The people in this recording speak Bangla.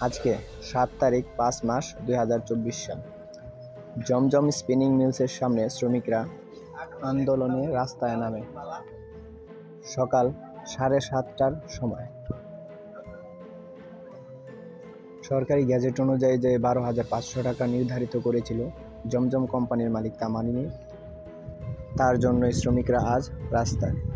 আজকে ৭ তারিখ ৫ মাস ২০২৪ সাল। জমজম স্পিনিং মিলসের সামনে শ্রমিকরা আন্দোলনে রাস্তায় নামে। সকাল ৭:৩০টার সময়। সরকারি গ্যাজেট অনুযায়ী যে ১২,৫০০ টাকা নির্ধারিত করেছিল জমজম কোম্পানির মালিক তা মানেনি। তার জন্যই শ্রমিকরা আজ রাস্তায়।